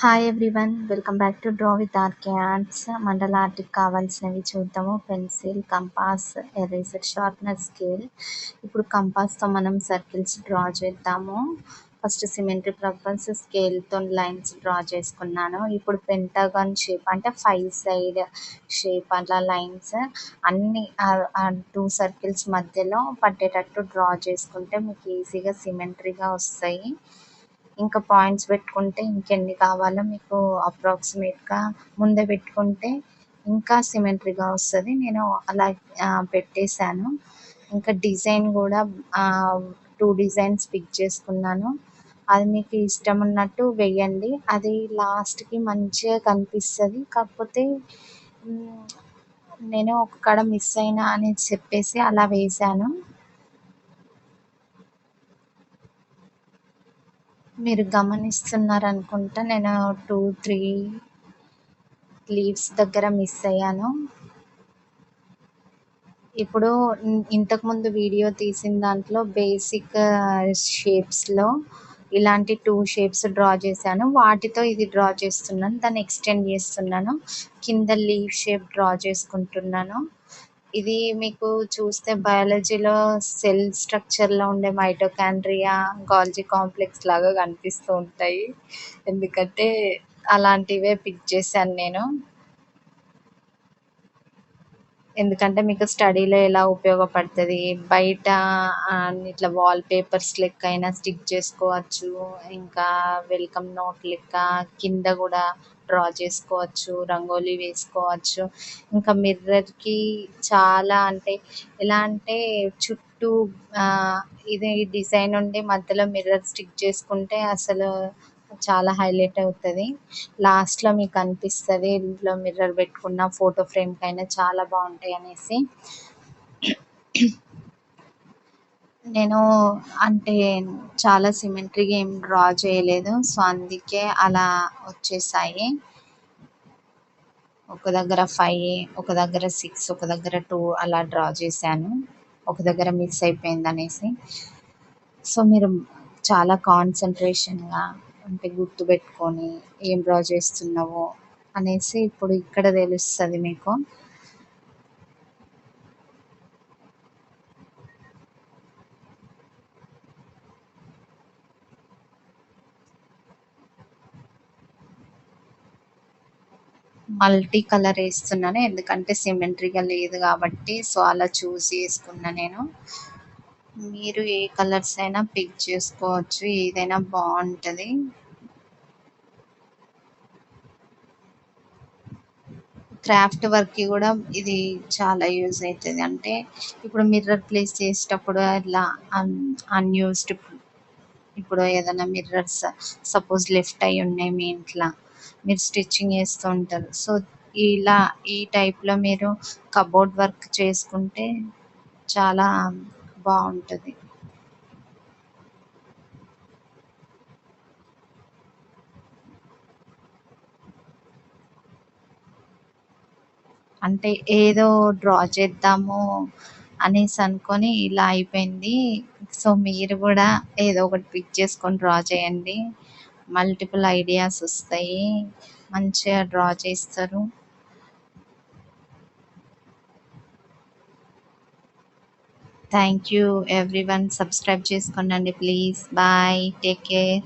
Hi everyone, welcome back to draw with RK arts. Mandala ఆర్ట్కి కావాల్సినవి చూద్దాము. Pencil, compass, eraser, sharpener, scale. ఇప్పుడు కంపాస్తో మనం సర్కిల్స్ డ్రా చేద్దాము. ఫస్ట్ సిమెట్రీ పర్పస్ స్కేల్తో లైన్స్ డ్రా చేసుకున్నాను. ఇప్పుడు పెంటాగాన్ షేప్ అంటే 5 సైడ్ షేప్ అలా లైన్స్ అన్ని 2 సర్కిల్స్ మధ్యలో పట్టేటట్టు డ్రా చేసుకుంటే మీకు ఈజీగా సిమెట్రీగా వస్తాయి. ఇంకా పాయింట్స్ పెట్టుకుంటే ఇంకెన్ని కావాలో మీకు అప్రాక్సిమేట్గా ముందే పెట్టుకుంటే ఇంకా సిమెట్రీగా వస్తుంది. నేను అలా పెట్టేశాను. ఇంకా డిజైన్ కూడా 2 డిజైన్స్ పిక్ చేసుకున్నాను. అది మీకు ఇష్టం ఉన్నట్టు వేయండి. అది లాస్ట్కి మంచిగా కనిపిస్తుంది. కాకపోతే నేను ఒక కాడ మిస్ అయినా అని చెప్పేసి అలా వేశాను. మీరు గమనిస్తున్నారనుకుంటా, నేను 2-3 లీవ్స్ దగ్గర మిస్ అయ్యాను. ఇప్పుడు ఇంతకుముందు వీడియో తీసిన దాంట్లో బేసిక్ షేప్స్లో ఇలాంటి 2 షేప్స్ డ్రా చేశాను. వాటితో ఇది డ్రా చేస్తున్నాను, దాన్ని ఎక్స్టెండ్ చేస్తున్నాను. కింద లీవ్ షేప్ డ్రా చేసుకుంటున్నాను. ఇది మీకు చూస్తే బయాలజీలో సెల్ స్ట్రక్చర్లో ఉండే మైటోకాండ్రియా, గాల్జీ కాంప్లెక్స్ లాగా కనిపిస్తూ ఉంటాయి. ఎందుకంటే అలాంటివే పిక్ చేశాను నేను. ఎందుకంటే మీకు స్టడీలో ఎలా ఉపయోగపడుతుంది, బయట ఇట్లా వాల్ పేపర్స్ లెక్క అయినా స్టిక్ చేసుకోవచ్చు. ఇంకా వెల్కమ్ నోట్ లెక్క కింద కూడా డ్రా చేసుకోవచ్చు, రంగోలీ వేసుకోవచ్చు. ఇంకా మిర్రర్కి చాలా అంటే ఎలా అంటే చుట్టూ ఇది డిజైన్ ఉండి మధ్యలో మిర్రర్ స్టిక్ చేసుకుంటే అసలు చాలా హైలైట్ అవుతుంది. లాస్ట్లో మీకు అనిపిస్తుంది ఇంట్లో మిర్రర్ పెట్టుకున్న ఫోటో ఫ్రేమ్కైనా చాలా బాగుంటాయి అనేసి. నేను అంటే చాలా సిమెట్రీగా ఏం డ్రా చేయలేదు, సో అందుకే అలా వచ్చేసాయి. ఒక దగ్గర 5, ఒక దగ్గర 6, ఒక దగ్గర 2 అలా డ్రా చేశాను. ఒక దగ్గర మిస్ అయిపోయింది అనేసి. సో మీరు చాలా కాన్సన్ట్రేషన్గా అంటే గుర్తుపెట్టుకొని ఏం డ్రా చేస్తున్నావో అనేసి ఇప్పుడు ఇక్కడ తెలుస్తుంది మీకు. మల్టీ కలర్ వేస్తున్నాను ఎందుకంటే సిమెట్రీగా లేదు కాబట్టి, సో అలా చూస్ చేసుకున్నా నేను. మీరు ఏ కలర్స్ అయినా పిక్ చేసుకోవచ్చు, ఏదైనా బాగుంటుంది. క్రాఫ్ట్ వర్క్కి కూడా ఇది చాలా యూజ్ అవుతుంది. అంటే ఇప్పుడు మిర్రర్ ప్లేస్ చేసేటప్పుడు ఇట్లా అన్యూస్డ్, ఇప్పుడు ఏదైనా మిర్రర్స్ సపోజ్ లెఫ్ట్ అయి ఉన్నాయి మీ ఇంట్లో, మీరు స్టిచ్చింగ్ వేస్తూ ఉంటారు. సో ఇలా ఈ టైప్లో మీరు కబోర్డ్ వర్క్ చేసుకుంటే చాలా బాగుంటుంది. అంటే ఏదో డ్రా చేద్దాము అనేసి అనుకొని ఇలా అయిపోయింది. సో మీరు కూడా ఏదో ఒకటి పిక్ చేసుకొని డ్రా చేయండి, మల్టిపుల్ ఐడియాస్ వస్తాయి, మంచిగా డ్రా చేస్తారు. థ్యాంక్ యూ ఎవ్రీవన్, సబ్స్క్రైబ్ చేసుకోండి ప్లీజ్. Bye, take care.